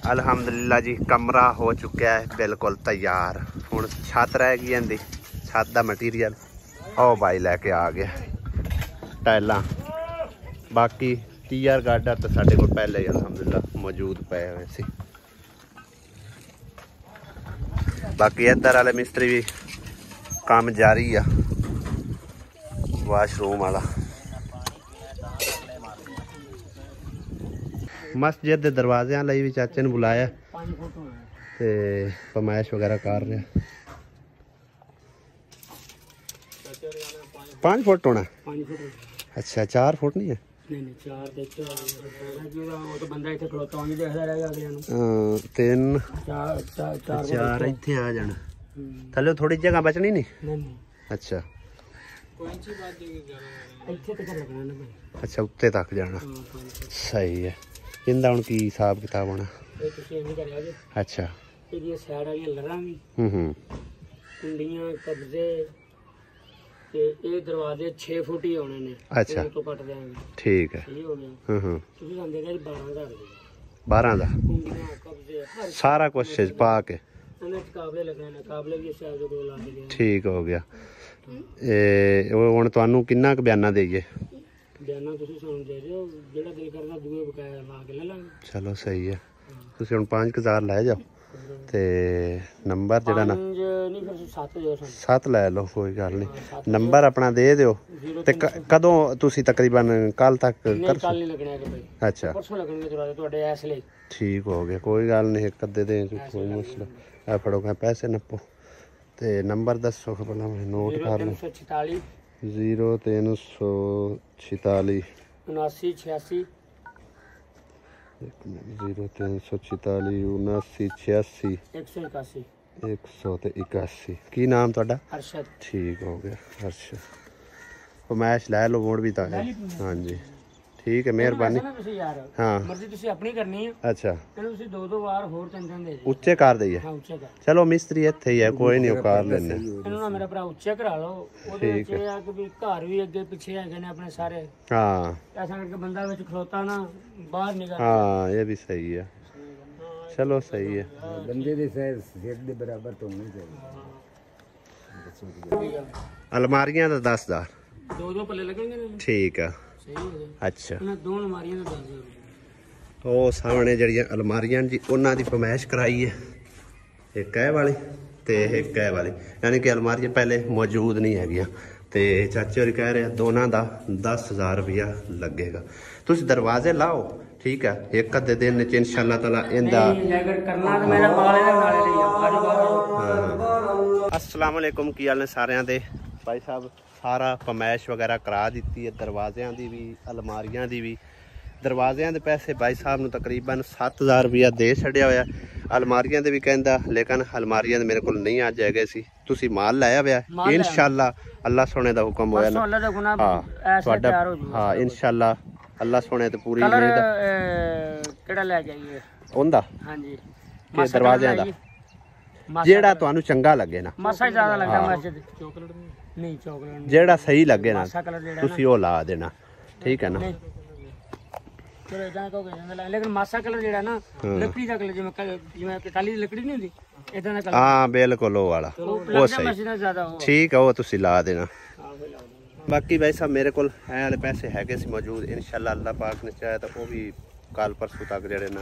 अलहमदुलिल्लाह जी कमरा हो चुका है बिल्कुल तैयार। हुण छत रह गई इहदी, छत का मटीरियल ओ भाई लैके आ गया, टाइलां बाकी टीयर गार्डर तो साढ़े को पहले ही अलहमदुलिल्लाह मौजूद पे हुए सी। बाकी इधर वाले मिस्त्री भी काम जारी है, वाशरूम वाला। मस्जिद के दरवाजे लिए भी चाचे ने बुलाया ते फरमाइश वगैरह कर रहे। 5 फुट होना? अच्छा 4 फुट नहीं है? तीन चार इत्थे आ जाना, थल्ले थोड़ी जगह बचनी नहीं? अच्छा अच्छा उत्ते तक जाना, सही है। इनका हुण की हिसाब किताब होना? अच्छा दरवाजे 6 फुट ही होने ने। अच्छा तो कट देंगे, ठीक है। 12 का सारा कुछ पा के ठीक हो गया। हुण तुहानू किन्ना क बयाना देइए? चलो सही है, तुसीं हुण 5000 लै जाओ ते नंबर जड़ा ना 7 लै लो, कोई गल नहीं। नंबर अपना दे दिओ ते कदों तुसीं तकरीबन कल तक कर? अच्छा ठीक हो गया, कोई गल नहीं, एक अद्धे दिन कोई मसला। आ फड़ो पैसे नप्पो ते नंबर दसो भला, मैं नोट कर लूं। 0346 7986 0346 7986 181। की नाम तुहाडा? अरशद। ठीक हो गया अरशद। फरमाइश लै लो मुड़ भी तां। हाँ जी ठीक है, मेहरबानी। हाँ मर्जी तुसी अपनी करनी है। अच्छा तुसी 2 बार होर चंदन दे दिओ, उच्चे कर दईए? हां उच्चे कर। चलो मिस्त्री इत्थे ही है, कोई नहीं कर लेने। इन्हू ना मेरा भरा उच्चे करा लो, ओदे विच ए आ कि भी घर भी अगे पीछे हैगे ने अपने सारे। हाँ ऐसा करके बंदा विच खलोता ना बाहर निकल। हाँ ये भी सही है, चलो सही है। बंदे दे सेट दे बराबर तो होनी चाहिए। अलमारियां दा 10,000 2 पल्ले लगेंगे ना? ठीक है। सही हो गया। अच्छा 2 अलमारियां दा 10,000। ਉਹ ਸਾਹਮਣੇ ਜਿਹੜੀਆਂ ਅਲਮਾਰੀਆਂ ਜੀ ਉਹਨਾਂ ਦੀ ਫਰਮਾਇਸ਼ ਕਰਾਈ ਹੈ, ਇੱਕ ਇਹ ਵਾਲੀ ਤੇ ਇੱਕ ਇਹ ਵਾਲੀ, ਯਾਨੀ ਕਿ ਅਲਮਾਰੀਆਂ ਪਹਿਲੇ ਮੌਜੂਦ ਨਹੀਂ ਹੈਗੀਆਂ ਤੇ ਚਾਚੇ ਹੋਰੀ ਕਹਿ ਰਹੇ ਦੋਨਾਂ ਦਾ 10,000 ਰੁਪਇਆ ਲੱਗੇਗਾ। ਤੁਸੀਂ ਦਰਵਾਜ਼ੇ ਲਾਓ, ਠੀਕ ਹੈ, ਇੱਕ ਅੱਧੇ ਦਿਨ ਚ ਇਨਸ਼ਾਅੱਲਾ ਤਾਲਾ ਇਹਦਾ ਕਰਨਾ ਤੇ ਮੇਰਾ ਮਾਲ ਇਹਦੇ ਨਾਲੇ ਲਈ ਆ। अस्सलाम वालेकुम, की हाल ने सारिਆਂ ਦੇ? भाई साहब सारा फरमाइश वगैरह करा दी है, दरवाज़ियाँ की भी अलमारियां की भी। दरवाज़ियां के पैसे भाई साहब ने तकरीबन 7,000 रुपया दे छड़िया होया, अलमारियां के भी कहता, लेकिन अलमारियां मेरे को नहीं आ जाएगा सी। तुसी माल लाया हुआ इंशाअल्लाह, अल्लाह सोने का हुक्म होया ना। हाँ हाँ इंशाअल्लाह अल्लाह सोने तो पूरी उम्मीद उनदा के दरवाज़ियां दा जेड़ा तुहानू चंगा लगे ना, मासा ज्यादा लगदा मस्जिद चॉकलेट नहीं, चॉकलेट जेड़ा सही लगे ना तुसी ओ ला देना, ठीक है ना। चलो इदां को कहंदा, लेकिन मासा कलर जेड़ा ना लकड़ी दा कलर, जिवें कटाली दी लकड़ी नहीं हुंदी इदां दा कलर। हां बिल्कुल ओ वाला, ओ सही ठीक है, ओ तुसी ला देना। बाकी भाई साहब मेरे को ऐ वाले पैसे हैगे सी मौजूद, इंशाअल्लाह अल्लाह पाक ने चाहे तो वो भी कल परसों तक जेड़े ना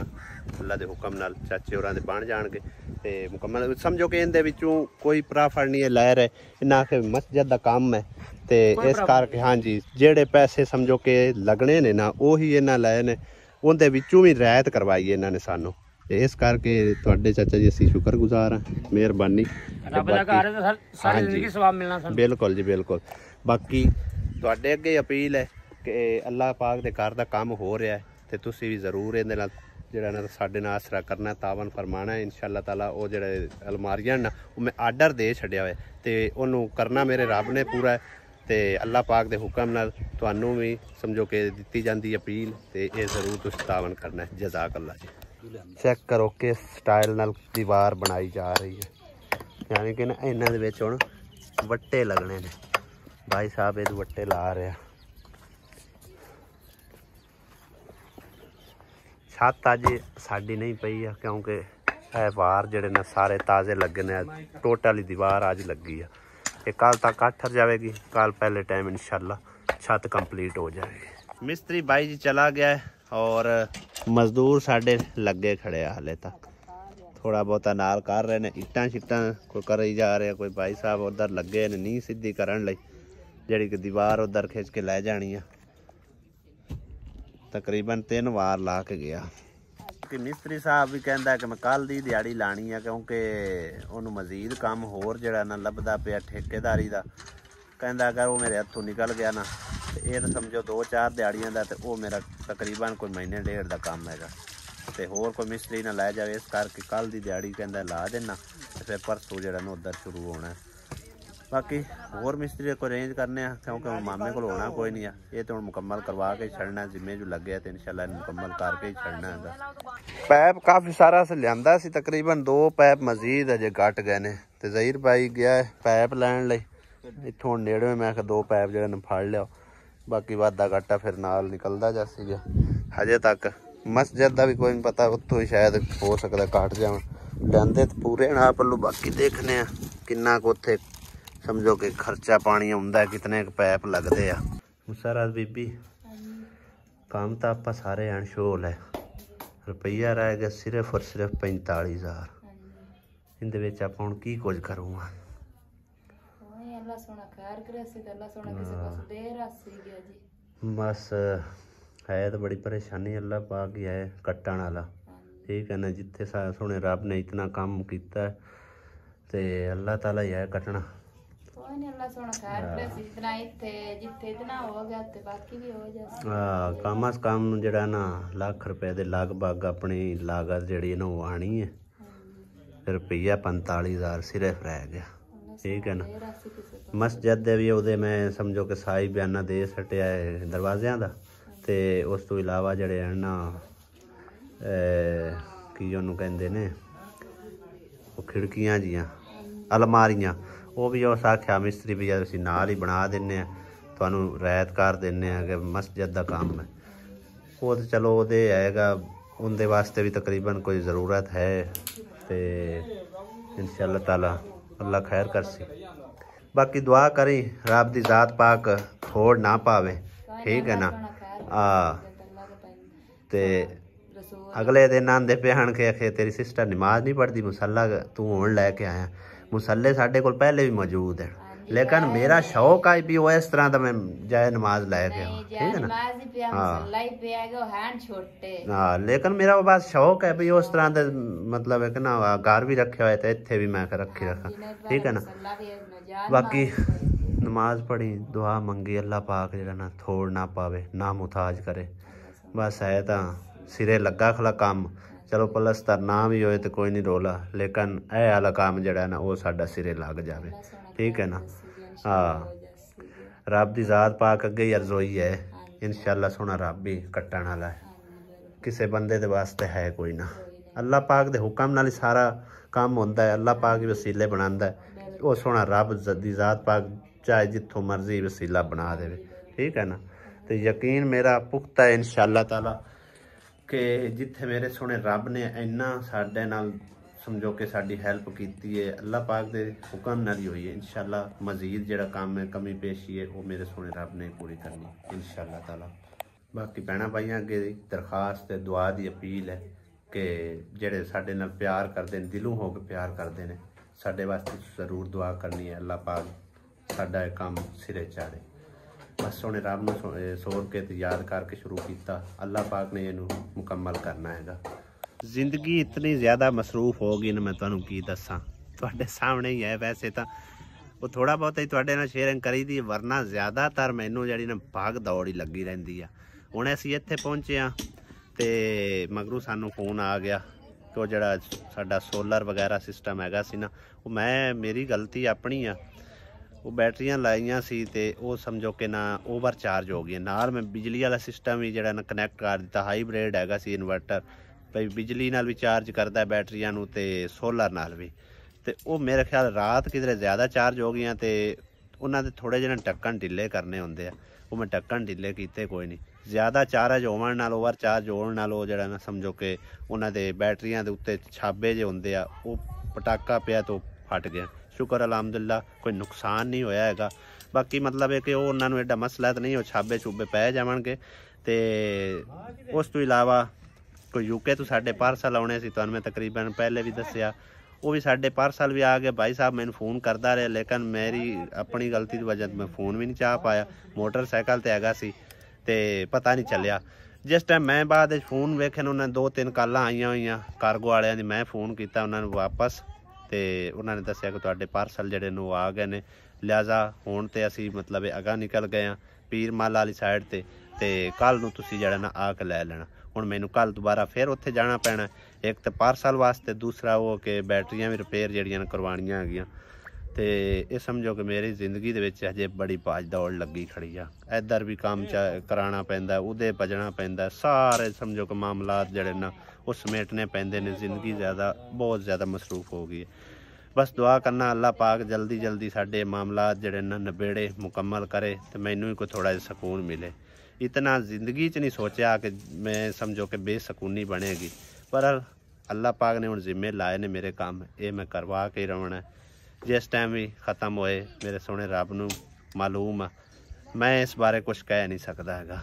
अल्लाह के हुक्म नाल चाचे होरां दे बन जाणगे ते मुकम्मल। समझो कि इहदे विचों कोई प्रॉफिट नहीं है लै रहे, इन्ना के मस्जिद दा काम है ते इस करके हाँ जी जेड़े पैसे समझो कि लगने ने ना ओही इन्हां लए ने, उहदे विचों भी रियायत करवाई है इन्हां ने सानू, इस करके तुहाडे चाचा जी असीं शुक्रगुजार हां, मेहरबानी। बिल्कुल जी बिल्कुल। बाकी तुहाडे अगे अपील है कि अल्लाह पाक दे घर दा काम हो रहा है ते तुसीं भी जरूर इहदे नाल ਜਿਹੜਾ ਨਾ ਸਾਡੇ ਨਾਲ ਆਸਰਾ ਕਰਨਾ, ਤਾਵਨ ਫਰਮਾਣਾ ਇਨਸ਼ਾਅੱਲਾ ਤਾਲਾ। ਉਹ ਜਿਹੜੇ ਅਲਮਾਰੀਆਂ ਨਾ ਉਹ ਮੈਂ ਆਰਡਰ ਦੇ ਛੱਡਿਆ ਹੋਇਆ ਤੇ ਉਹਨੂੰ ਕਰਨਾ ਮੇਰੇ ਰੱਬ ਨੇ ਪੂਰਾ, ਤੇ ਅੱਲਾਹ ਪਾਕ ਦੇ ਹੁਕਮ ਨਾਲ ਤੁਹਾਨੂੰ ਵੀ ਸਮਝੋ ਕਿ ਦਿੱਤੀ ਜਾਂਦੀ ਅਪੀਲ ਤੇ ਇਹ ਜ਼ਰੂਰ ਤੁਸੀਂ ਤਾਵਨ ਕਰਨਾ। ਜਜ਼ਾਕ ਅੱਲਾ ਜੀ। ਚੈੱਕ ਕਰੋ ਕਿਸ ਸਟਾਈਲ ਨਾਲ ਦੀਵਾਰ ਬਣਾਈ ਜਾ ਰਹੀ ਹੈ, ਯਾਨੀ ਕਿ ਨਾ ਇਹਨਾਂ ਦੇ ਵਿੱਚ ਹੁਣ ਵੱਟੇ ਲੱਗਣੇ ਨੇ। ਭਾਈ ਸਾਹਿਬ ਇਹ ਵੱਟੇ ਲਾ ਰਿਹਾ, छत अज साड़ी नहीं पई है क्योंकि वार जेडे ने सारे ताज़े लगे ने। टोटली दीवार अज लगी है, ये कल तक अठर जाएगी, कल पहले टाइम इंशाल्लाह छत कंप्लीट हो जाएगी। मिस्त्री भाई जी चला गया है और मजदूर साढ़े लगे खड़े हाले तक, थोड़ा बहुता नाल कर रहे हैं, इट्टां शिट्टां कोई करी जा रहे, कोई भाई साहब उधर लगे ने नींह सीधी करन लई, जिहड़ी कि दीवार उधर खिंच के लै जानी है। तकरीबन 3 वार ला के गया कि मिस्त्री साहब भी कहता कि मैं कल दी दिहाड़ी लानी है क्योंकि उन्होंने मजीद काम होर जिहड़ा ना लभदा पिया ठेकेदारी दा। कहता अगर वो मेरे हथों निकल गया ना तो ये तो समझो 2-4 दिहाड़ियां दा, तो वो मेरा तकरीबन कोई महीने डेढ़ का काम हैगा, तो होर कोई मिस्त्री ना लै जाए। इस करके कल दी दिहाड़ी कहता ला देना, तो फिर परसों जिहड़ा ना उधर शुरू होना है। बाकी होर मिस्त्री को अरेंज करने क्योंकि मामे को होना कोई नहीं है, ये तो मुकम्मल करवा के छड़ना, जिम्मे जो लगे तो इंशाल्लाह मुकम्मल करके ही छड़ना है। पैप काफ़ी सारा से लिया सी, तकरीबन 2 पैप मजीद अजे घट गए ने, तो ज़हीर भाई गया है पैप लैन लई, इत्थों नेड़े मैं 2 पैप जो फड़ लिया, बाकी वादा घाटा फिर नाल निकलता जा सीगा। हजे तक मस्जिद का भी कोई नहीं पता, उत्थों ही शायद हो सकता घट जाए, लेंदे तो पूरे ना पल्लू, बाकी देखने किन्ना को उत्थे समझो कि खर्चा पानी आउंदा, कितने पैप लगते आ। मुसरा बीबी काम तो आप सारे अनशोल है, रुपया रह गया सिर्फ और सिर्फ 45,000। इंदे विच आपां हुण की कुछ करूँगा। बस है तो बड़ी परेशानी, अल्लाह पाक ही है कट्टण वाला, ठीक है ना। जिथे सोने रब ने इतना काम किया तो अल्लाह ताला ही है कट्टना। कम अज कम जड़ा ना लाख रुपए के लगभग अपनी लागत जी ना वो आनी है, रुपया 45,000 सिर्फ रह गया, ठीक है ना। मस्जिद दे भी उहदे मैं समझो कि साई बयाना दे सटिया है दरवाज़ियां दा, ते उस तो इलावा जड़े हैं ना की उन्होंने कहते ने वो खिड़कियां जियां अलमारियां, वो भी उस आख्या मिस्त्री भी असीं नाल ही बना देने, तुहानू रैत कर देने कि मस्जिद का काम है। वो तो चलो वो आएगा, उनके वास्ते भी तकरीबन कोई ज़रूरत है, तो इंशाअल्लाह ताला अल्लाह खैर कर सी। बाकी दुआ करी रब दी ज़ात पाक थोड़ ना पावे, ठीक है ना। ते अगले दिन आंदे पेहन के आखे तेरी सिस्टर नमाज नहीं पढ़ती, मुसल्ला तू हुण लैके आया। मुसल्ले साढ़े कोल पहले भी मौजूद है, लेकिन मेरा शौक है भी वो इस तरह का मैं जाए नमाज लैके आऊँ, ठीक है ना। हाँ लेकिन मेरा वो बस शौक है भी उस तरह का, मतलब है कि ना घर भी रखे हुए थे, इत्थे भी मैं रखी रखा, ठीक है ना। बाकी नमाज पढ़ी, दुआ मंगी, अल्लाह पाक जरा ना थोड़ ना पावे, ना मुताज करे, बस है तो सिरे लगा खला काम। चलो पलस्तर ना भी होए तो कोई नहीं रोला, लेकिन यह वाला काम जड़ा ना वो साडा सिरे लग जाए, ठीक है ना। हाँ रब की ज़ात पाक अगे ही अर्जोई है, इंशाअल्लाह सोना रब भी कट्टण वाला है, किसी बंदे दे वास्ते है कोई ना। अल्लाह पाक दे हुक्म नाल ही सारा काम होंदा है, अल्लाह पाक ही वसीले बनांदा है, वो सोना रब दी ज़ात पाक चाहे जिथों मर्जी वसीला बना दे, ठीक है ना। तो यकीन मेरा पुख्ता है इंशाअल्लाह ताला कि जिथे मेरे सोने रब ने इन्ना साडे नाल समझो कि साडी हेल्प की है, अल्लाह पाक दे हुक्म नाल ही हुई है। इंशाअल्लाह मजीद जिहड़ा काम है कमी पेशी है वो मेरे सोने रब ने पूरी करनी इंशाअल्लाह ताला। बाकी भैणां भाइयां अगे दरखास्त ते दुआ दी अपील है कि जेड़े साडे नाल प्यार करते हैं, दिलों हो के प्यार करते हैं, साडे वास्ते जरूर दुआ करनी है, अल्लाह पाक साडा काम सिरे चाड़े। बस सोने रब ने सोच के तो याद करके शुरू किया, अल्लाह पाक ने इनू मुकम्मल करना है। जिंदगी इतनी ज़्यादा मसरूफ हो गई ना, मैं तुहानू की दसां, तुहाडे सामने ही है। वैसे तो वो थोड़ा बहुत ही तुहाडे नाल शेयरिंग करी दी, वरना ज़्यादातर मैनू जिहड़ी ना भाग दौड़ ही लगी रहिंदी आ। हुण असीं इत्थे पहुंचे हाँ ते मगरू सानू फोन आ गया कि वो जिहड़ा साडा सोलर वगैरह सिस्टम हैगा सी ना, वो मैं मेरी गलती अपनी आ, वो बैटरियां लाइयां सी ते वो समझो कि ना ओवर चार्ज हो गई, नाल मैं बिजली वाला सिस्टम भी जिहड़ा ना कनैक्ट कर दिता, हाईब्रिड हैगा सी इन्वर्टर, भाई बिजली नाल भी चार्ज करता है बैटरियां नू ते सोलर नाल भी, ते वो मेरे ख्याल रात किधरे ज़्यादा चार्ज हो गई, तो उन्होंने थोड़े जिहे ढक्कन ढिले करने होंगे, वो मैं ढक्कन ढिले किए कोई नहीं, ਜ਼ਿਆਦਾ ਚਾਰਜ ਹੋਣ ਨਾਲ ਓਵਰ ਚਾਰਜ ਹੋਣ ਨਾਲ ਉਹ ਜਿਹੜਾ ਨਾ ਸਮਝੋ ਕਿ ਉਹਨਾਂ ਦੇ ਬੈਟਰੀਆਂ ਦੇ ਉੱਤੇ ਛਾਬੇ ਜੇ ਹੁੰਦੇ ਆ, ਉਹ ਪਟਾਕਾ ਪਿਆ ਤਾਂ ਫਟ ਗਿਆ। ਸ਼ੁਕਰ ਅਲਹਮਦੁਲਿਲਾ ਕੋਈ ਨੁਕਸਾਨ ਨਹੀਂ ਹੋਇਆ ਹੈਗਾ। ਬਾਕੀ ਮਤਲਬ ਹੈ ਕਿ ਉਹ ਉਹਨਾਂ ਨੂੰ ਐਡਾ ਮਸਲਾ ਤਾਂ ਨਹੀਂ, ਉਹ ਛਾਬੇ ਛੂਬੇ ਪੈ ਜਾਵਣਗੇ। ਤੇ ਉਸ ਤੋਂ ਇਲਾਵਾ ਕੋਈ ਯੂਕੇ ਤੋਂ ਸਾਡੇ ਪਾਰਸਲ ਆਉਣੇ ਸੀ, ਤੁਹਾਨੂੰ ਮੈਂ ਤਕਰੀਬਨ ਪਹਿਲੇ ਵੀ ਦੱਸਿਆ, ਉਹ ਵੀ ਸਾਡੇ ਪਾਰਸਲ ਵੀ ਆ ਗਏ। ਭਾਈ ਸਾਹਿਬ ਮੈਨੂੰ फ़ोन करता रहा, लेकिन मेरी अपनी गलती की वजह मैं फ़ोन भी नहीं चाह पाया, मोटरसाइकिल तो हैगा सी ते पता नहीं चलिया। जिस टाइम मैं बाद फ़ोन वेखे उन्होंने 2-3 कालां आईयां हुई कार्गो वालियां दी, मैं फ़ोन किया उन्होंने वापस, तो उन्होंने दसिया कि तुहाडे पार्सल जिहड़े ने आ गए ने, लिहाजा हुण ते असीं मतलब अगां निकल गए हाँ पीर माल वाली साइड ते कल नूं तुसीं जिहड़ा ना आके लै लेना। हुण मैनूं कल दोबारा फिर उत्थे जाना पैना, एक तो पार्सल वास्ते, दूसरा वो कि बैटरियां भी रिपेयर जिहड़ियां करवाणियां हैगियां। ते ये समझो कि मेरी जिंदगी दे विच हजे बड़ी भाज दौड़ लगी खड़ी आ। इधर भी काम कराना पैंदा, उहदे भजना पैंदा, सारे समझो कि मामलात जिहड़े ना वो समेटने पैंदे ने। जिंदगी बहुत ज़्यादा मसरूफ हो गई है। बस दुआ करना अल्लाह पाक जल्दी जल्दी साडे मामलात जिहड़े ना नबेड़े मुकम्मल करे तो मैनूं भी कोई थोड़ा जिहा सकून मिले। इतना ज़िंदगी च नहीं सोचा कि मैं समझो कि बेसकूनी बनेगी, पर अल्लाह पाक ने हुण जिम्मे लाए ने मेरे काम, ये मैं करवा के रहना है। जिस टाइम भी ख़त्म होए मेरे सोहणे रब नूं मालूम आ, मैं इस बारे कुछ कह नहीं सकता हैगा।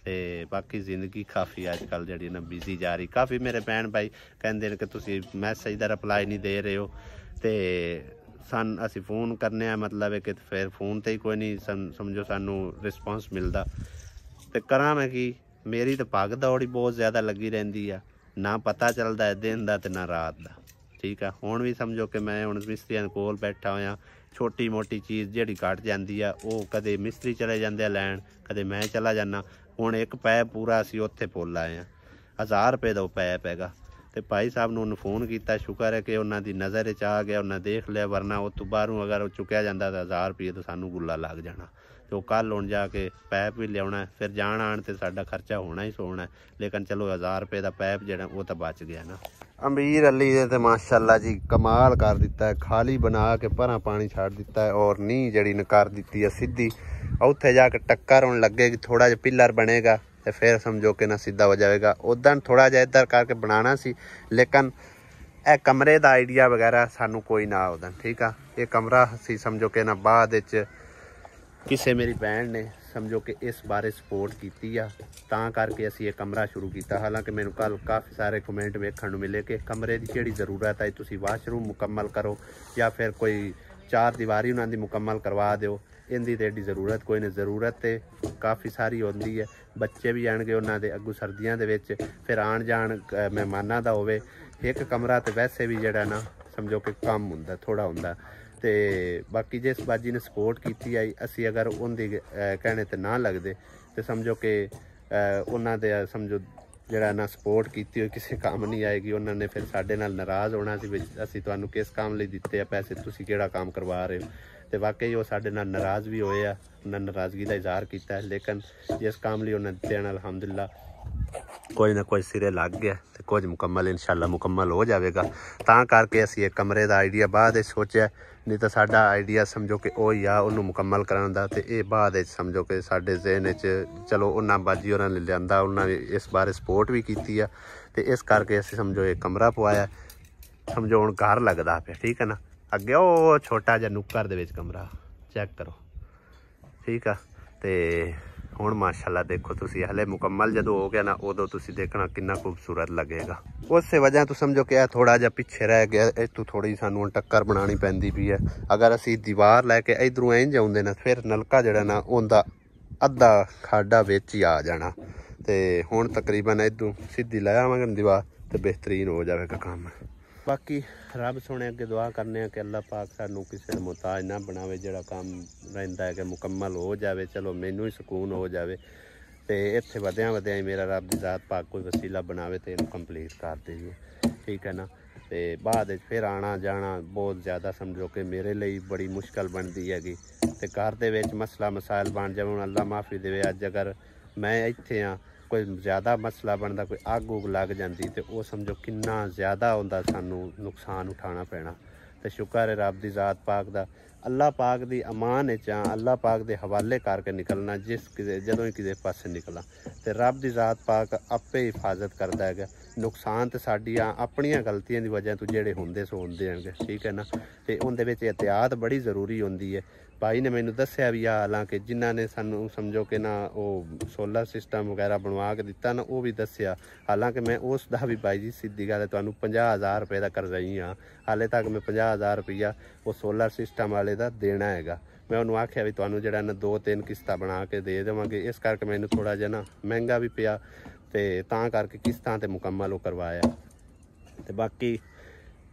ते बाकी जिंदगी काफ़ी अजकल जिहड़ी ना बिजी जा रही। काफ़ी मेरे भैन भाई कहंदे ने कि तुसीं मैसेज दा रिप्लाई नहीं दे रहे हो, ते असीं फ़ोन करने आ मतलब है कि फिर फ़ोन ते ही कोई नहीं समझो सानू रिस्पॉन्स मिलता। तो करा मैं कि मेरी तो भग दौड़ ही बहुत ज़्यादा लगी रहिंदी आ, ना पता चलता है दिन का तो ना रात का। ठीक है, हुण भी समझो कि मैं हुण मिस्त्रियां कोल बैठा होया, छोटी मोटी चीज़ जिहड़ी घट जाती है वो कदे मिस्त्री चले जाते लैन, कदे मैं चला जाना। हुण एक पैप पूरा असीं उत्थे पुल आए हैं, 1000 रुपये का पैप हैगा। तो भाई साहब ने फ़ोन किया, शुक्र है कि उन्होंने दी नज़र च आ गया, उन्हें देख लिया, वरना उस तो बाहरों अगर चुकया जाता तो 1000 रुपये तो सानू गुला लग जाना। तो कल हुण जाके पैप भी लिया, फिर जान आन तो साडा खर्चा होना ही सोना है। लेकिन चलो 1000 रुपये का पैप जो वो तो बच गया ना। अमीर अली ने तो माशाअल्लाह जी कमाल कर दिता है, खाली बना के परा पानी छाड़ दिता है और नी जड़ी ने कर दी है सीधी। उत्थे जाके टक्कर होने लगेगी, थोड़ा जिहा पिलर बनेगा तो फिर समझो कि ना सीधा हो जाएगा। उधर थोड़ा जिहा इधर करके बनाना सी, लेकिन ए कमरे का आइडिया वगैरह सानू कोई ना उधर। ठीक है, ये कमरा सी समझो कि ना बाद किसी मेरी भैन ने समझो कि इस बारे सपोर्ट की आ, तां करके असीं ये कमरा शुरू किया। हालांकि मैनूं कल काफ़ी सारे कमेंट वेखण नूं मिले कि कमरे की जिहड़ी ज़रूरत है तुसीं वाशरूम मुकम्मल करो या फिर कोई 4 दीवारी उन्हां दी मुकम्मल करवा दिओ। इनकी तो एडी ज़रूरत कोई नहीं, ज़रूरत तो काफ़ी सारी होंदी है। बच्चे भी आएंगे उन्हां दे अग्गों सर्दियां दे विच, फिर आण जाण मेहमानां दा होवे। एक कमरा तो वैसे भी जिहड़ा ना समझो कि कम हुंदा, थोड़ा हुंदा। तो बाकी जिस बाजी ने सपोर्ट की आई, असी अगर उनकी कहने तो ना लगते तो समझो कि उन्होंने समझो जरा ना सपोर्ट की हुई किसी काम नहीं आएगी। उन्होंने फिर साढ़े नाल नाराज़ होना सी, असी तुहानू किस काम लिए दिते पैसे, तुसी किहड़ा काम करवा रहे हो। तो वाकई वो साढ़े नाल नाराज़ भी होए आ, उन्होंने नाराज़गी का इजहार किया है। लेकिन जिस काम लिए उन्होंने दिते अलहमदुलिल्लाह कोई ना कोई सिरे लग गया तो कुछ मुकम्मल इंशाअल्लाह मुकम्मल हो जाएगा। तां करके असी एक कमरे का आइडिया बाद सोचा, नहीं तो साडा आइडिया समझो कि वही आ उन्होंने मुकम्मल कराने का। तो ये बाद समझो कि साडे ज़हन चलो उन्होंने बाजी होरां ने लिया, उन्होंने इस बारे सपोर्ट भी की है। तो इस करके असी समझो एक कमरा पवाया, समझो हुण घर लगता पे। ठीक है ना, अगे वो छोटा जिहा नुक्कर दे विच कमरा चैक करो। ठीक है, तो हुण माशाअल्लाह देखो तुसी हले मुकम्मल जदों हो गया ना उदों तुसी देखना कितना खूबसूरत लगेगा। उस वजह तो समझो कि थोड़ा जिहा पिछे रह गया, इस तो थोड़ी सानू टक्कर बनानी पैंदी पई है। अगर असी दीवार लैके इधरों इंज आउंदे ना फिर नलका जिहड़ा ना उहदा अद्धा खाडा विच ही आ जाना। ते हुण तकरीबन इधरों सीधी लै आवांगे दीवार तो बेहतरीन हो जाएगा काम। बाकी रब सोने अगे दुआ करने कि अल्लाह पाक सानू किसी मुहताज ना बनावे, जिहड़ा काम रहिंदा है कि मुकम्मल हो जाए। चलो मैनू ही सुकून हो जाए, तो इत्थे वधिया वधिया ही मेरा रब दी ज़ात पाक कोई वसीला बनावे तो इन्हूं कंप्लीट कर देइए। ठीक है ना, तो बाद फिर आना जाना बहुत ज़्यादा समझो कि मेरे लिए बड़ी मुश्किल बनती हैगी। तो घर दे विच मसला मसाइल बन जाए, हुण अल्लाह माफ़ी देवे अज अगर मैं इत्थे हाँ कोई ज़्यादा मसला बनता, कोई अग उग लग जाती तो वो समझो कितना ज़्यादा होंदा सानू नुकसान उठाना पैना। तो शुक्र है रब दी ज़ात पाक दा अल्लाह पाक दी अमान च अल्लाह पाक दे हवाले करके निकलना जदों ही किसी पासे निकलना तो रब दी ज़ात पाक आपे हिफाजत करता है। नुकसान तो साडियां अपनियां गलतियां दी वजह तो जेड़े होंदे सो होंदे हैं, ठीक है ना। तो उनदे विच एहतियात बड़ी ज़रूरी होंदी है। भाई ने मैनू दस्सिया भी हालांकि जिन्हों ने सानू समझो कि ना वो सोलर सिस्टम वगैरह बनवा के दिता ना, वो भी दस्सिया। हालांकि मैं उसका भी भाई जी सीधी गल तुहानू 50,000 रुपये का करजाई हाँ, हाले तक मैं 50,000 रुपया वो सोलर सिस्टम वाले का देना है। मैं उन्होंने आख्या भी तुहानू जिहड़ा ना 2-3 किस्तां बना के दे देवांगे, इस करके मैनू थोड़ा जिहा ना महंगा भी पिया ते तां करके किस्तां ते मुकम्मल वो करवाया। ते बाकी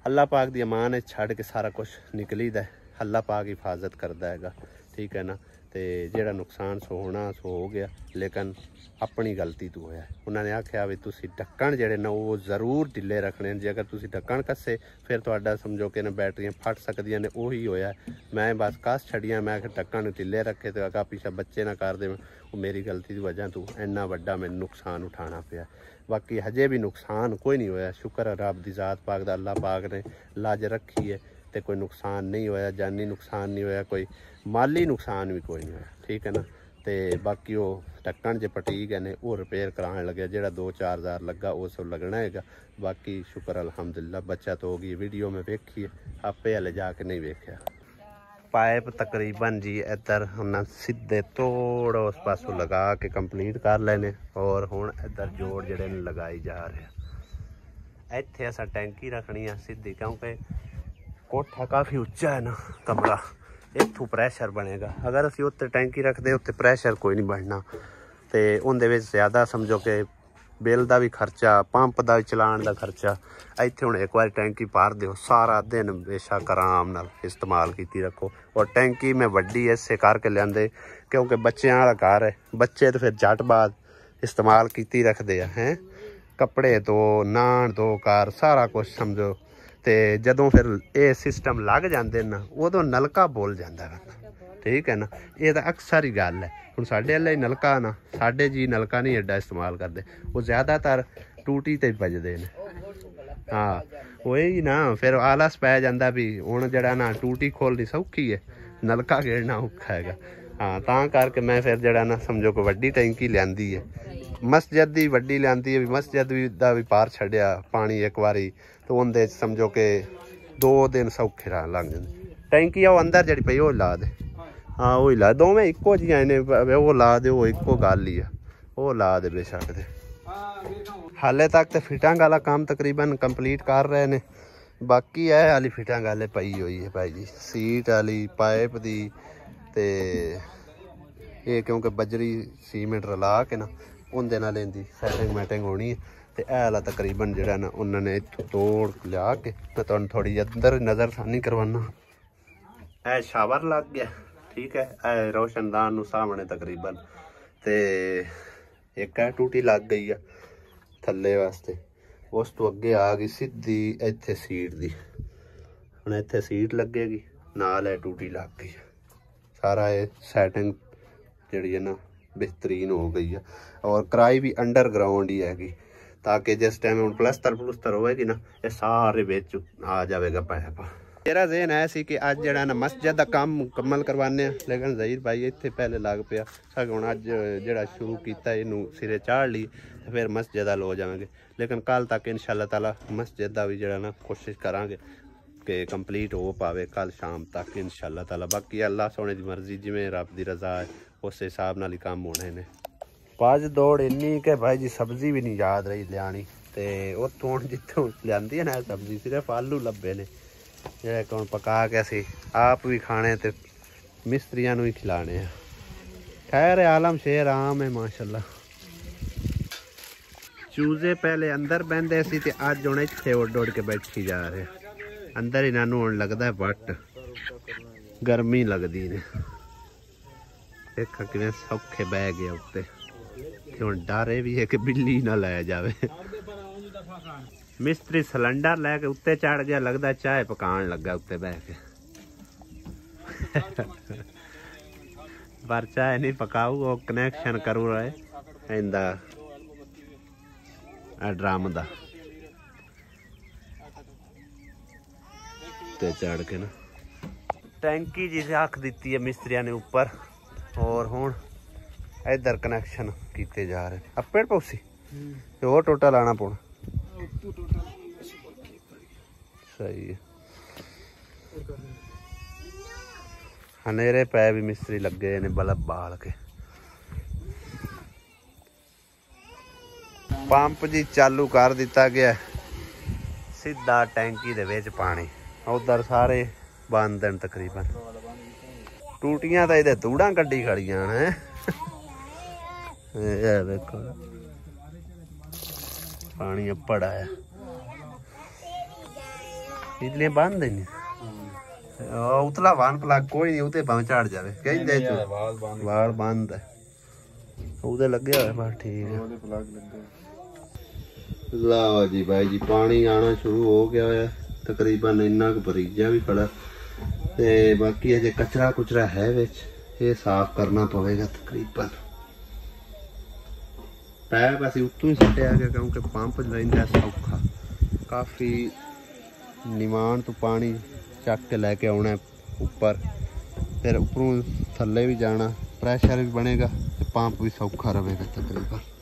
अल्लाह पाक दी अमान है, छड़ के सारा कुछ निकलीदा है, अल्लाह पाक हिफाजत करता है, ठीक है ना। तो जेड़ा नुकसान सो होना सो हो गया, लेकिन अपनी गलती तो होया। उन्होंने आख्या भी तुसी ढक्कन जेड़े ना वो ज़रूर ढिले रखने, जे अगर तुसी ढक्कन कसे फिर तुहाडा समझो कि ना बैटरियां फट सकदियां ने, उही होया। मैं बस कस छड़ियां, मैं ढक्कन ढिले रखे तो अगा पीछा बच्चे ना कर दे, वो मेरी गलती की वजह तो इन्ना वड्डा मैनूं नुकसान उठाना पिया। बाकी हजे भी नुकसान कोई नहीं होया, शुक्र है रब दी ज़ात पाक दा, अल्लाह पाक ने लाज रखी है तो कोई नुकसान नहीं होया, जानी नुकसान नहीं होया, कोई माली नुकसान भी कोई नहीं होया, ठीक है ना। तो बाकी वो ढक्कन जो पटी गए ने वो रिपेयर कराने लगे, जो 2-4 हज़ार लगा वो सब लगना है। बाकी शुक्र अल्हम्दुलिल्लाह बचत होगी। वीडियो में वेखी है, आपे हले जाके नहीं वेख्या। पाइप तकरीबन जी इधर उन्हें सीधे तोड़ उस पासों लगा के कंप्लीट कर लेने, और हुण इधर जोड़ जड़े लगाई जा रहे। इत्थे असां टैंकी रखनी है सीधी, क्योंकि कोठा काफ़ी उच्चा है ना कमरा, इत्थों प्रैशर बनेगा। अगर असीं उत्ते टैंकी रखते उत्ते प्रैशर कोई नहीं बनना, तो उहदे विच ज़्यादा समझो कि बिल का भी खर्चा, पंप का भी चलाने का खर्चा। इत्थे हुण एक बार टैंकी भर दो, सारा दिन बेशक आराम नाल इस्तेमाल कीती रखो। और टैंकी में वड्डी इसे करके लियाते क्योंकि बच्चों वाला घर है, बच्चे तो फिर झट बाद इस्तेमाल कीती रखते हैं, कपड़े धो, नान धो, घर सारा कुछ समझो। तो जदों फिर ये सिस्टम लग जाते ना उदों नलका बोल जाता है, ठीक है ना। ये तो अक्सर ही गल है। हुण साडे वाले नलका ना, साडे जी नलका नहीं एडा इस्तेमाल करते, वो ज़्यादातर टूटी ते बजदे ने। हाँ वही ना, फिर आलस पै जाता भी हुण जिहड़ा ना टूटी खोलनी सौखी है, नलका गेड़ना औखा है। हाँ तां करके मैं फिर जिहड़ा ना समझो कि वड्डी टैंकी लियांदी है, मस्जिद दी वड्डी लियांदी है, मस्जिद दा भी पार छड्डिया पानी एक बारी, तो उनदे समझो कि 2 दिन सौखे लंघ जांदे। टैंकी वो अंदर जिहड़ी पई वो ला दे, हाँ वही ला, दोवें इक्को जिहियां ने, वो ला दे, वो इक्को गल ही है, वो ला दे बेशक दे। हाले तक तो फिटांग वाला काम तकरीबन कंप्लीट कर रहे हैं। बाकी है हाली फिटांग वाले पई हुई है भाई जी, सीट वाली पाइप दी ते ये क्योंकि बजरी सीमेंट रला के ना उनदे नाल इहदी सैटिंग मैटिंग होनी है। तो यह वाला तकरीबन जिहड़ा ना उन्होंने इत्थों तोड़ लिया के मैं तुहानूं थोड़ी अंदर नज़रसानी करवाना। ए शावर लग गया, ठीक है, ए रोशनदान नूं सामने तकरीबन, तो एक टूटी लग गई है थल्ले वास्ते, उस तो अगे आ गई सीधी इत्थे सीट दी। हुण इत्थे सीट लगेगी, नाल है टूटी लग गई, सारा ये सैटिंग जिहड़ी है ना बेहतरीन हो गई है। और कराई भी अंडरग्राउंड ही हैगी, ताकि जिस टाइम हुण प्लस्तर प्लुस्तर होएगी ना ये सारे विच आ जाएगा पैप। मेरा ज़हन है सी कि अज जिहड़ा ना मस्जिद का काम मुकम्मल करवाने, लेकिन ज़हीर भाई इत्थे पहले लग पिया। हुण अज जिहड़ा शुरू किया इनू सिरे चाढ़ ली, फिर मस्जिद वाल हो जाएंगे। लेकिन कल तक इंशाअल्लाह ताला मस्जिद का भी जिहड़ा ना कोशिश करांगे कि कंप्लीट हो पावे कल शाम तक इंशाअल्लाह ताला। बाकी अल्लाह सोने की मर्जी, जिवें रब की रजा है उस हिसाब नाल ही काम होने ने। भज दौड़ इन्नी कि भाई जी सब्जी भी नहीं याद रही लियानी, तो उत्थों जितों लियांदी है ना सब्जी सिर्फ आलू लभे ने, जिहड़े कौन पका के असीं आप भी खाने ते मिस्त्रियां नूं ही खिलाने हैं। खैर आलम शेर आम है माशाल्लाह। चूजे पहले अंदर बहंदे सी ते अज हुण इत्थे उड़ उड़ के बैठी जा रहे, अंदर इन्हां नूं हुण लगदा है वट, गर्मी लगदी ने। देख किवें सौखे बह गए उत्ते, हुण डर भी है कि बिल्ली ना लै जावे। मिस्त्री सिलेंडर लैके उत्ते चढ़ गया, लगता चाय पकान लगा उत्ते बह के। पर चाय नहीं पकाऊ, वो कनैक्शन करू रहे इंदा ड्रम दा ते चढ़ के ना टैंकी जी रख दी है मिस्त्रिया ने ऊपर और हुण इधर कनैक्शन किए जा रहे हैं पेड़ पौसी और टोटा लाना पौना सही है हनेरे पै भी मिस्त्री लगे ने बल्ब बाल के पंप जी चालू कर दिता गया सीधा टैंकी दे विच पानी उधर सारे बंद हैं तकरीबन टूटियां तो इधर तूड़ा कड्डी खड़ियां हैं देखो पानी अप्पड़ आया इसलिए बंद है नहीं उतला वाहन प्लग कोई नहीं उते भाव चढ़ जावे कहते वाल बंद है उधर लगे हुए बस ठीक है लो जी भाई जी पानी आना शुरू हो गया है तकरीबन इन्ना क भरीजा भी खड़ा ते बाकी अजे कचरा कुचरा है विच ये साफ करना पवेगा तकरीबन पैप असीं उत्तों ही सट्टिया गया क्योंकि पंप रहिंदा सौखा काफ़ी निवान तो पानी चक के लैके आना ऊपर फिर उपरों थल्ले भी जाना प्रैशर भी बनेगा तो पंप भी सौखा रहेगा तकरीबन